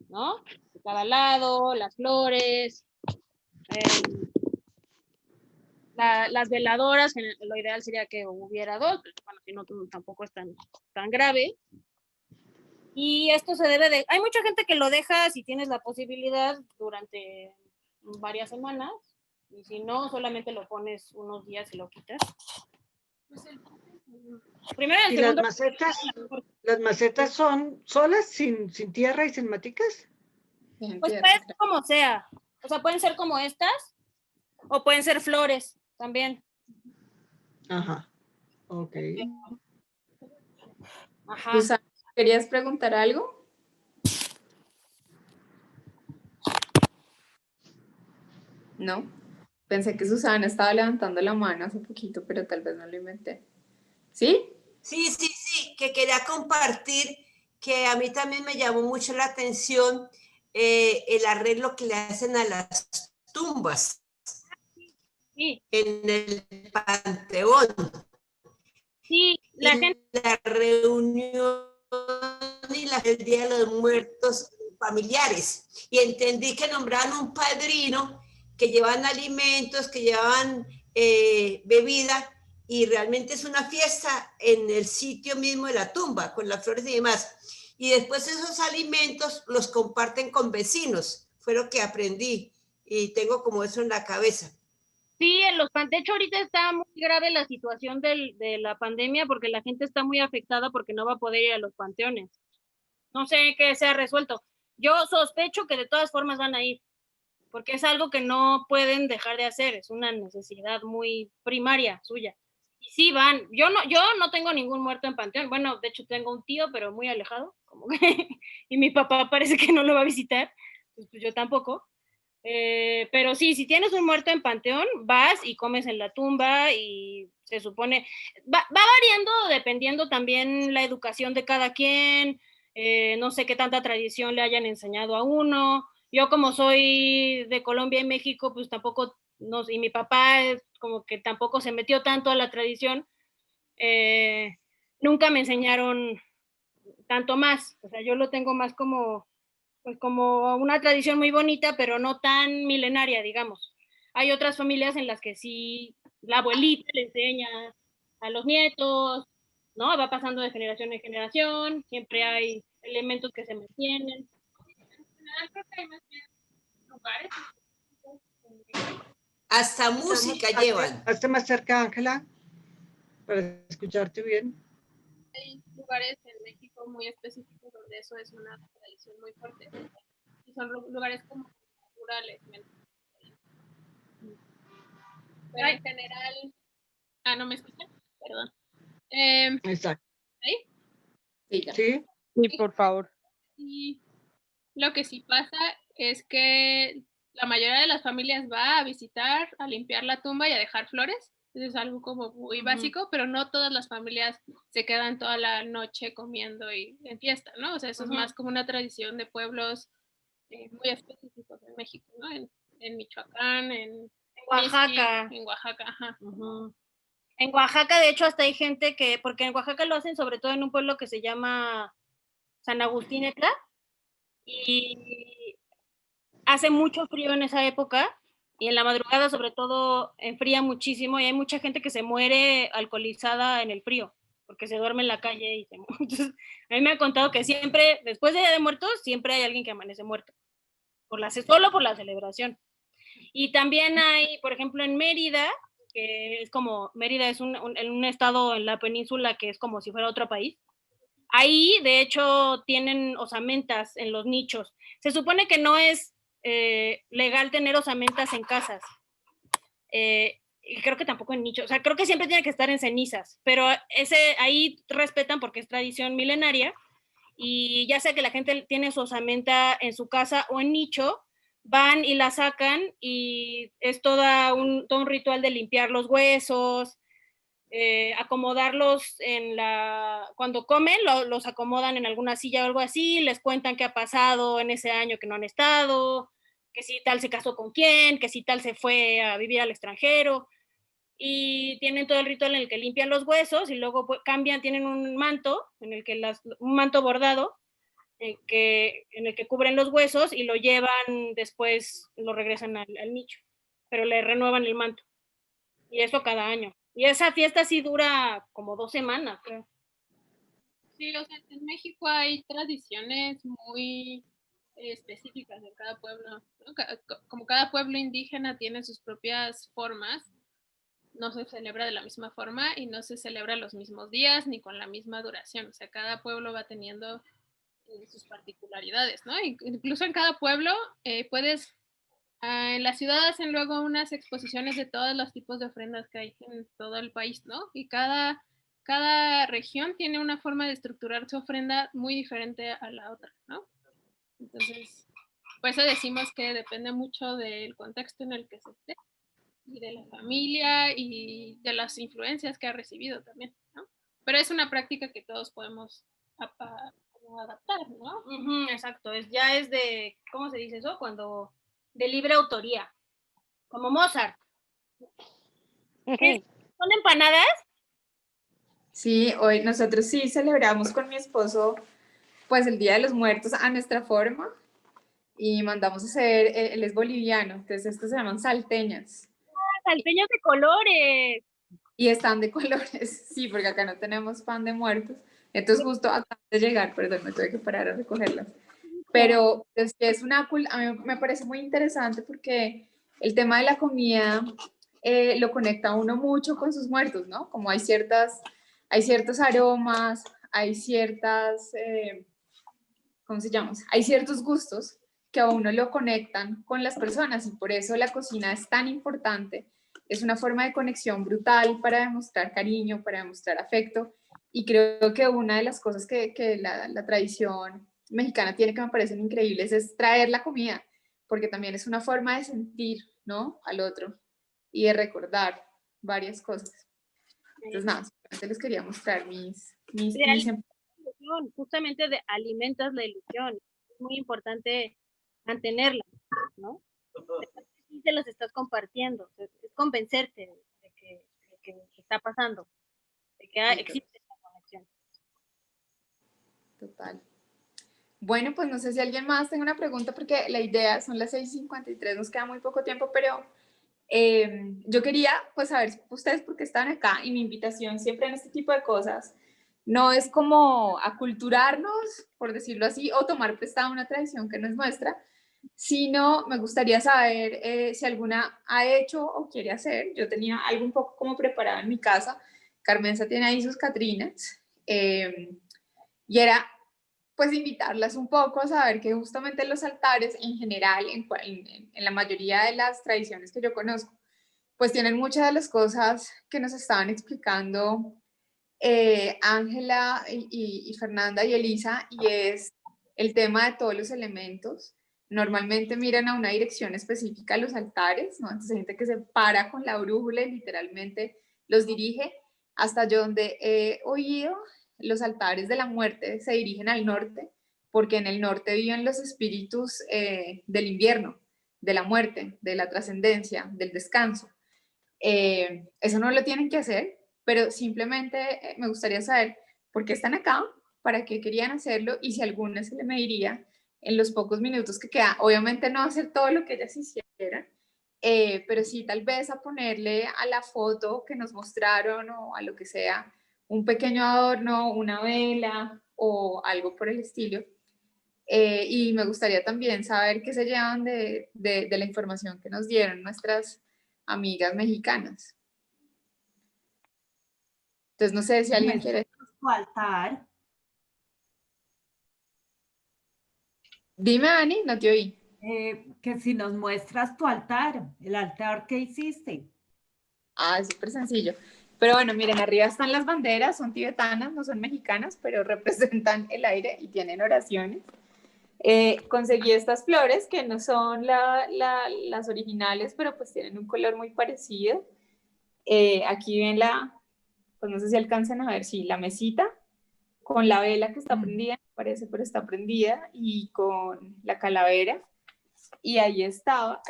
¿no? De cada lado, las flores, las veladoras, lo ideal sería que hubiera 2, pero bueno, si no, tampoco es tan grave. Y esto se debe de... Hay mucha gente que lo deja, si tienes la posibilidad, durante varias semanas, y si no, solamente lo pones unos días y lo quitas. Primero, el ¿Y segundo... las macetas son solas, sin tierra y sin maticas? Pues puede ser como sea. O sea, pueden ser como estas, o pueden ser flores también. Ajá, ok. Ajá. Susana, ¿querías preguntar algo? No. Pensé que Susana estaba levantando la mano hace poquito, pero tal vez no lo inventé. ¿Sí? Sí, que quería compartir que a mí también me llamó mucho la atención el arreglo que le hacen a las tumbas Sí. en el Panteón. Sí, la gente... la reunión y el Día de los Muertos familiares. Y entendí que nombraban un padrino, que llevan alimentos, que llevan bebida, y realmente es una fiesta en el sitio mismo de la tumba, con las flores y demás. Y después esos alimentos los comparten con vecinos. Fue lo que aprendí y tengo como eso en la cabeza. Sí, de hecho ahorita está muy grave la situación de la pandemia porque la gente está muy afectada porque no va a poder ir a los panteones. No sé qué se ha resuelto. Yo sospecho que de todas formas van a ir, porque es algo que no pueden dejar de hacer, es una necesidad muy primaria suya. Y sí van, yo no tengo ningún muerto en panteón, bueno, de hecho tengo un tío, pero muy alejado, como que, y mi papá parece que no lo va a visitar, pues yo tampoco. Pero sí, si tienes un muerto en panteón, vas y comes en la tumba y se supone, va variando dependiendo también la educación de cada quien, no sé qué tanta tradición le hayan enseñado a uno. Yo como soy de Colombia y México, pues tampoco, no, y mi papá como que tampoco se metió tanto a la tradición, nunca me enseñaron tanto más, o sea, yo lo tengo más como pues como una tradición muy bonita, pero no tan milenaria, digamos. Hay otras familias en las que sí, la abuelita le enseña a los nietos, ¿no? Va pasando de generación en generación, siempre hay elementos que se mantienen. Creo que hay más bien lugares. Hasta música llevan. Hazte más cerca, Ángela, para escucharte bien. Hay lugares en México muy específicos donde eso es una tradición muy fuerte. Y son lugares como rurales. Pero en general... no me escuchan, perdón. Exacto. ¿Ahí? Sí, ya. Sí. Sí, por favor. Y lo que sí pasa es que la mayoría de las familias va a visitar, a limpiar la tumba y a dejar flores. Eso es algo como muy básico, pero no todas las familias se quedan toda la noche comiendo y en fiesta, ¿no? O sea, eso es más como una tradición de pueblos muy específicos en México, ¿no? En Michoacán, en Oaxaca. En Oaxaca, ajá. En Oaxaca, de hecho, hasta hay gente que, porque en Oaxaca lo hacen sobre todo en un pueblo que se llama San Agustín Etla, y hace mucho frío en esa época, y en la madrugada sobre todo enfría muchísimo, y hay mucha gente que se muere alcoholizada en el frío, porque se duerme en la calle y se muere. Entonces, a mí me han contado que siempre, después de Día de Muertos, siempre hay alguien que amanece muerto, solo por la celebración. Y también hay, por ejemplo, en Mérida, que es como, Mérida es un estado en la península que es como si fuera otro país. Ahí, de hecho, tienen osamentas en los nichos. Se supone que no es legal tener osamentas en casas. Y creo que tampoco en nichos. O sea, creo que siempre tiene que estar en cenizas. Pero ahí respetan porque es tradición milenaria. Y ya sea que la gente tiene su osamenta en su casa o en nicho, van y la sacan y es todo un ritual de limpiar los huesos, acomodarlos cuando comen, los acomodan en alguna silla o algo así, les cuentan qué ha pasado en ese año que no han estado, que si tal se casó con quién, que si tal se fue a vivir al extranjero, y tienen todo el ritual en el que limpian los huesos y luego tienen un manto, un manto bordado, en el que cubren los huesos y lo llevan después, lo regresan al nicho, pero le renuevan el manto. Y eso cada año. Y esa fiesta sí dura como 2 semanas, creo. Sí, o sea, en México hay tradiciones muy específicas en cada pueblo, ¿no? Como cada pueblo indígena tiene sus propias formas, no se celebra de la misma forma y no se celebra los mismos días ni con la misma duración. O sea, cada pueblo va teniendo sus particularidades, ¿no? Incluso en cada pueblo en la ciudad hacen luego unas exposiciones de todos los tipos de ofrendas que hay en todo el país, ¿no? Y cada región tiene una forma de estructurar su ofrenda muy diferente a la otra, ¿no? Entonces, por eso decimos que depende mucho del contexto en el que se esté y de la familia y de las influencias que ha recibido también, ¿no? Pero es una práctica que todos podemos adaptar, ¿no? Exacto, ya es de, ¿cómo se dice eso? Cuando de libre autoría, como Mozart. ¿Son empanadas? Sí, hoy nosotros sí celebramos con mi esposo pues el Día de los Muertos a nuestra forma y mandamos a hacer, él es boliviano, entonces estos se llaman salteñas. Salteñas de colores. Y están de colores, sí, porque acá no tenemos pan de muertos. Entonces justo acá de llegar, perdón, me tuve que parar a recogerlas. Pero es que es una, a mí me parece muy interesante porque el tema de la comida lo conecta a uno mucho con sus muertos, ¿no? Como hay ciertos aromas, hay ciertas, ¿cómo se llama? Hay ciertos gustos que a uno lo conectan con las personas y por eso la cocina es tan importante. Es una forma de conexión brutal para demostrar cariño, para demostrar afecto y creo que una de las cosas que la tradición mexicana tiene que me parecen increíbles es traer la comida, porque también es una forma de sentir, ¿no? Al otro y de recordar varias cosas. Entonces, nada, simplemente les quería mostrar mis justamente de alimentas la ilusión. Es muy importante mantenerla, ¿no? Y te los estás compartiendo. Es convencerte de que está pasando, de que existe esta conexión. Total. Bueno, pues no sé si alguien más tenga una pregunta porque la idea son las 6:53, nos queda muy poco tiempo, pero yo quería pues saber ustedes por qué están acá y mi invitación siempre en este tipo de cosas no es como aculturarnos, por decirlo así, o tomar prestada una tradición que no es nuestra, sino me gustaría saber si alguna ha hecho o quiere hacer. Yo tenía algo un poco como preparado en mi casa, Carmenza tiene ahí sus Catrinas, y era pues invitarlas un poco a saber que justamente los altares en general, en la mayoría de las tradiciones que yo conozco, pues tienen muchas de las cosas que nos estaban explicando Ángela y Fernanda y Elisa, y es el tema de todos los elementos. Normalmente miran a una dirección específica los altares, ¿no? Entonces hay gente que se para con la brújula y literalmente los dirige. Hasta yo donde he oído, los altares de la muerte se dirigen al norte, porque en el norte viven los espíritus del invierno, de la muerte, de la trascendencia, del descanso. Eso no lo tienen que hacer, pero simplemente me gustaría saber por qué están acá, para qué querían hacerlo y si alguna se le mediría en los pocos minutos que queda. Obviamente no hacer todo lo que ellas hicieran, pero sí tal vez a ponerle a la foto que nos mostraron o a lo que sea un pequeño adorno, una vela o algo por el estilo. Y me gustaría también saber qué se llevan de la información que nos dieron nuestras amigas mexicanas. Entonces, no sé si alguien quiere. Tu altar. Dime, Ani, no te oí. Que si nos muestras tu altar, el altar que hiciste. Ah, es súper sencillo. Pero bueno, miren, arriba están las banderas, son tibetanas, no son mexicanas, pero representan el aire y tienen oraciones. Conseguí estas flores que no son las originales, pero pues tienen un color muy parecido. Aquí ven pues no sé si alcanzan a ver, sí, la mesita con la vela que está prendida, parece, pero está prendida, y con la calavera. Y ahí estaba,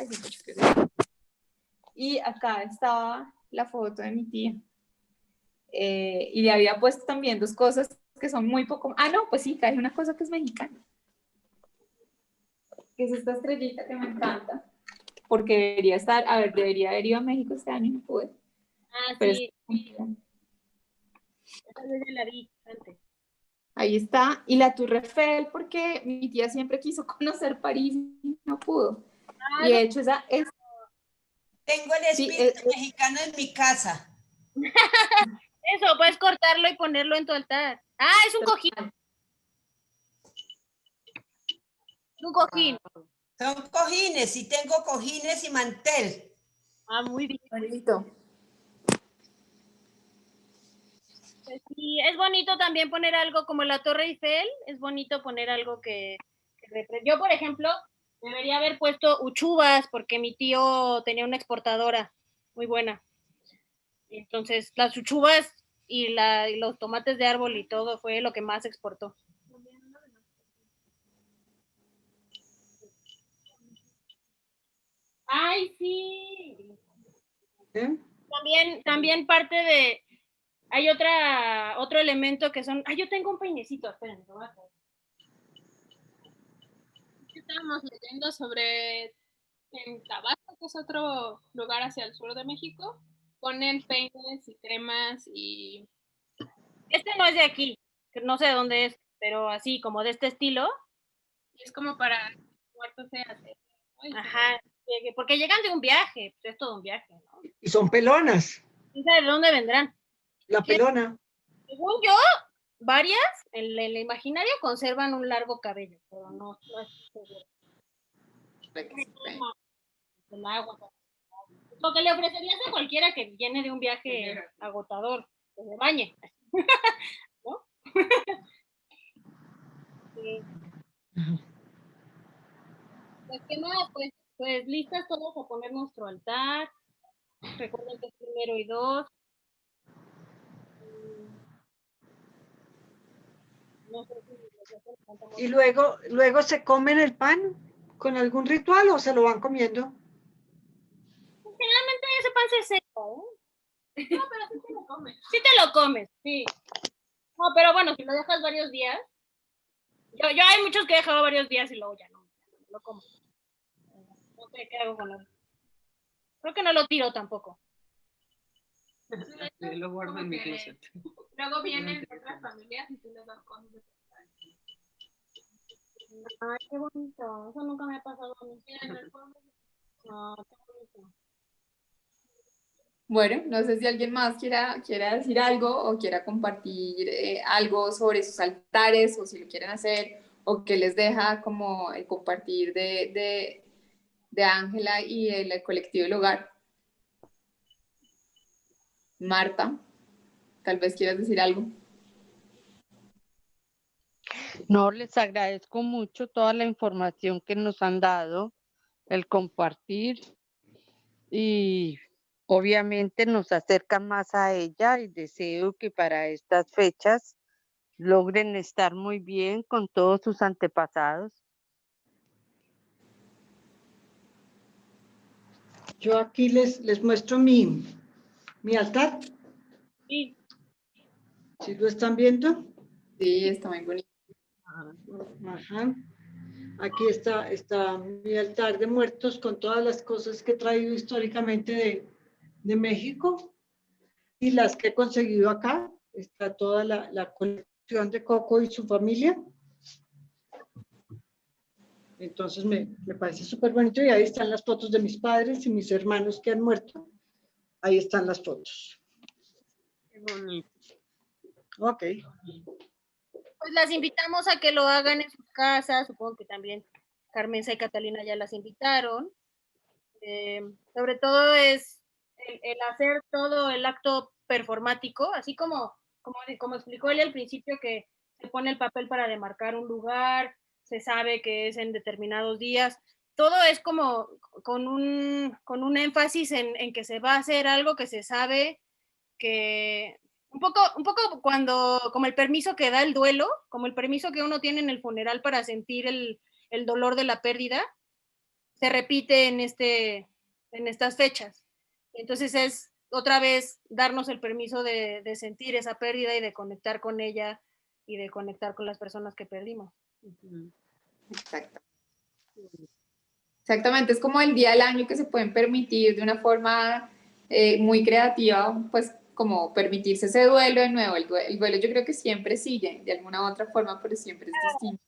y acá estaba la foto de mi tía. Y le había puesto también dos cosas que son muy poco. Ah, no, pues sí, traje una cosa que es mexicana, que es esta estrellita que me encanta, porque debería haber ido a México este año y no pude. Ah, pero sí. Esa vez ya la vi antes. Ahí está. Y la Tour Eiffel, porque mi tía siempre quiso conocer París y no pudo. Y de hecho esa es... Tengo el espíritu mexicano en mi casa. Eso, puedes cortarlo y ponerlo en tu altar. Ah, es un cojín. Un cojín. Son cojines, y tengo cojines y mantel. Ah, muy bien. Bonito. Sí, es bonito también poner algo como la Torre Eiffel, es bonito poner algo que yo, por ejemplo, debería haber puesto uchuvas porque mi tío tenía una exportadora muy buena. Entonces, las uchuvas y los tomates de árbol y todo fue lo que más exportó. ¡Ay, sí! También parte Hay otro elemento que son... yo tengo un peinecito, espérenme. Lo voy a traer. Estábamos leyendo sobre en Tabasco, que es otro lugar hacia el sur de México, ponen peines y cremas y... Este no es de aquí, que no sé de dónde es, pero así como de este estilo. Es como para muertos se hace. Ajá, porque llegan de un viaje, pues es todo un viaje, ¿no? Y son pelonas, ¿Quién sabe de dónde vendrán? la pelona. Según yo, varias en el imaginario conservan un largo cabello, pero no es seguro. El agua. Lo que le ofrecerías a cualquiera que viene de un viaje agotador, que se bañe. ¿No? Sí. Pues qué más, pues listas todos a poner nuestro altar. Recuerden que es 1 y 2. No sé si Y luego se comen el pan con algún ritual o se lo van comiendo. Generalmente ese pan se seca, ¿eh? No, pero sí te lo comes. Sí te lo comes, sí. No, pero bueno, si lo dejas varios días. Yo hay muchos que he dejado varios días y luego ya no lo como. No sé qué hago con él. Creo que no lo tiro tampoco. Lo guardo en mi closet. Luego vienen otras familias y tú les das cosas de Ay, qué bonito. Eso nunca me ha pasado a mí. Ah, qué bonito. Bueno, no sé si alguien más quiera decir algo o quiera compartir algo sobre sus altares o si lo quieren hacer o que les deja como el compartir de Ángela y el colectivo del hogar. Marta, tal vez quieras decir algo. No, les agradezco mucho toda la información que nos han dado, el compartir y obviamente nos acerca más a ella y deseo que para estas fechas logren estar muy bien con todos sus antepasados. Yo aquí les muestro mi altar. Sí. ¿Sí lo están viendo? Sí, está muy bonito. Ajá. Aquí está mi altar de muertos con todas las cosas que he traído históricamente de México y las que he conseguido acá. Está toda la colección de Coco y su familia. Entonces me parece súper bonito y ahí están las fotos de mis padres y mis hermanos que han muerto. Ahí están las fotos. Qué bonito. Ok. Pues las invitamos a que lo hagan en sus casas. Supongo que también Carmenza y Catalina ya las invitaron. Sobre todo es el hacer todo el acto performático, así como explicó él al principio, que se pone el papel para demarcar un lugar, se sabe que es en determinados días. Todo es como con un énfasis en que se va a hacer algo que se sabe que un poco como el permiso que da el duelo, como el permiso que uno tiene en el funeral para sentir el dolor de la pérdida, se repite en estas fechas. Entonces es otra vez darnos el permiso de sentir esa pérdida y de conectar con ella y de conectar con las personas que perdimos. Exacto. Exactamente, es como el día del año que se pueden permitir de una forma muy creativa, pues como permitirse ese duelo de nuevo. El duelo yo creo que siempre sigue de alguna u otra forma, pero siempre es distinto.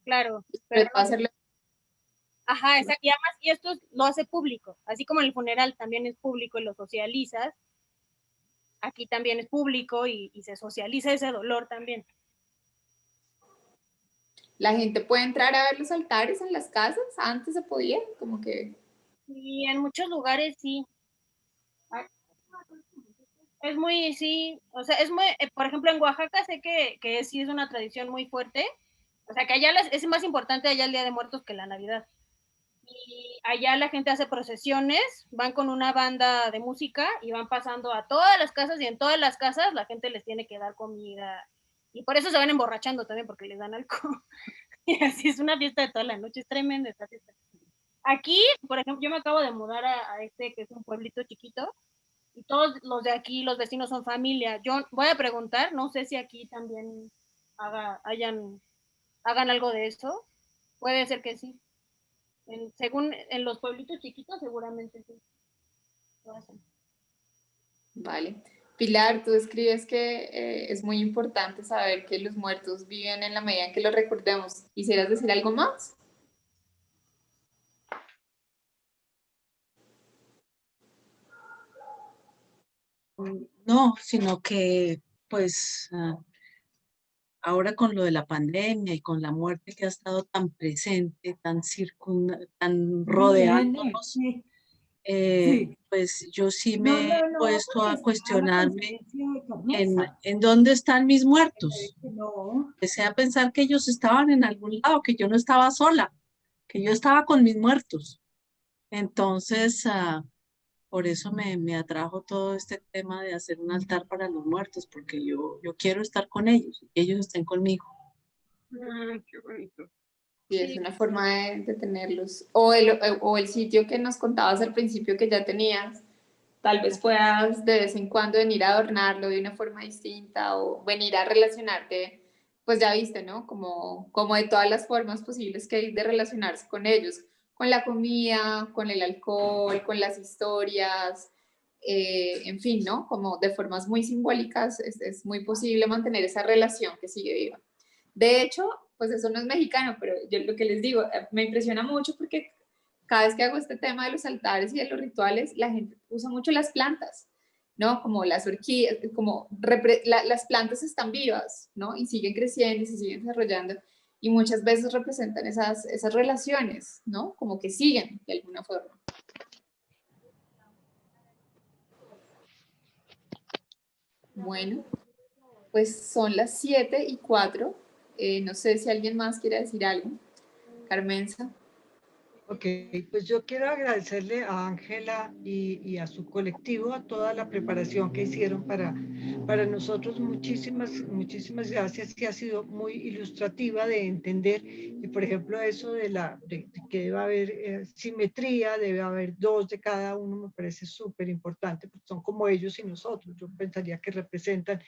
Claro. Pero hacerlo. Ajá, exacto. Y además, y esto lo hace público, así como en el funeral también es público y lo socializas, aquí también es público y se socializa ese dolor también. La gente puede entrar a ver los altares en las casas, antes se podía, como que... Y en muchos lugares sí. Es muy, sí, o sea, es muy, por ejemplo, en Oaxaca sé que sí es una tradición muy fuerte, o sea, que allá es más importante allá el Día de Muertos que la Navidad. Y allá la gente hace procesiones, van con una banda de música y van pasando a todas las casas y en todas las casas la gente les tiene que dar comida. Y por eso se van emborrachando también, porque les dan alcohol. Y así es una fiesta de toda la noche, es tremenda esta fiesta. Aquí, por ejemplo, yo me acabo de mudar a este que es un pueblito chiquito y todos los de aquí, los vecinos son familia. Yo voy a preguntar, no sé si aquí también hagan algo de eso. Puede ser que sí. Según en los pueblitos chiquitos, seguramente sí. Lo hacen. Vale. Pilar, tú escribes que es muy importante saber que los muertos viven en la medida en que los recordemos. ¿Quisieras decir algo más? No, sino que pues ahora con lo de la pandemia y con la muerte que ha estado tan presente, tan rodeándonos, Sí. Sí. pues yo sí No, me he no, no, puesto porque a está la cuestionarme coincidencia de Carmenza. en dónde están mis muertos. No. Empecé a pensar que ellos estaban en algún lado, que yo no estaba sola, que yo estaba con mis muertos. Entonces, por eso me atrajo todo este tema de hacer un altar para los muertos, porque yo quiero estar con ellos, y que ellos estén conmigo. Qué bonito. Sí, es una forma de tenerlos. O el sitio que nos contabas al principio que ya tenías, tal vez puedas de vez en cuando venir a adornarlo de una forma distinta o venir a relacionarte, pues ya viste, ¿no? Como de todas las formas posibles que hay de relacionarse con ellos, con la comida, con el alcohol, con las historias, en fin, ¿no? Como de formas muy simbólicas es muy posible mantener esa relación que sigue viva. De hecho, pues eso no es mexicano, pero yo lo que les digo, me impresiona mucho porque cada vez que hago este tema de los altares y de los rituales, la gente usa mucho las plantas, ¿no? Como las orquídeas, como las plantas están vivas, ¿no? Y siguen creciendo y se siguen desarrollando y muchas veces representan esas relaciones, ¿no? Como que siguen de alguna forma. Bueno, pues son las 7:04. No sé si alguien más quiere decir algo. Carmenza. Ok, pues yo quiero agradecerle a Ángela y a su colectivo, a toda la preparación que hicieron para nosotros. Muchísimas gracias, y ha sido muy ilustrativa de entender, y por ejemplo eso de que debe haber simetría, debe haber dos de cada uno, me parece súper importante, porque son como ellos y nosotros. Yo pensaría que representan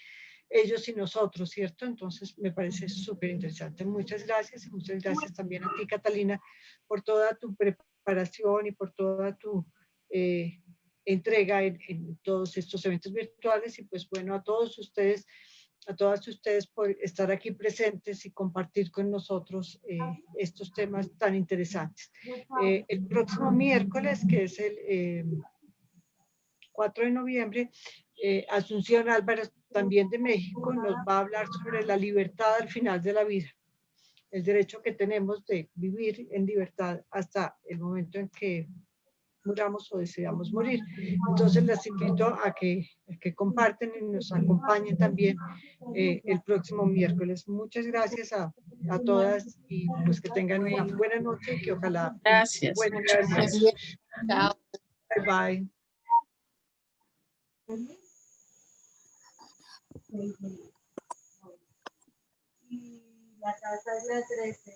ellos y nosotros, ¿cierto? Entonces me parece súper interesante. Muchas gracias, y muchas gracias también a ti, Catalina, por toda tu preparación y por toda tu entrega en todos estos eventos virtuales. Y pues bueno, a todas ustedes por estar aquí presentes y compartir con nosotros estos temas tan interesantes. El próximo miércoles, que es el 4 de noviembre, Asunción Álvarez, también de México, nos va a hablar sobre la libertad al final de la vida, el derecho que tenemos de vivir en libertad hasta el momento en que muramos o deseamos morir. Entonces les invito a que comparten y nos acompañen también el próximo miércoles. Muchas gracias a todas, y pues que tengan una buena noche y que ojalá Gracias. buen Muchas día. gracias. Chao. Bye bye. Y la casa es la 13.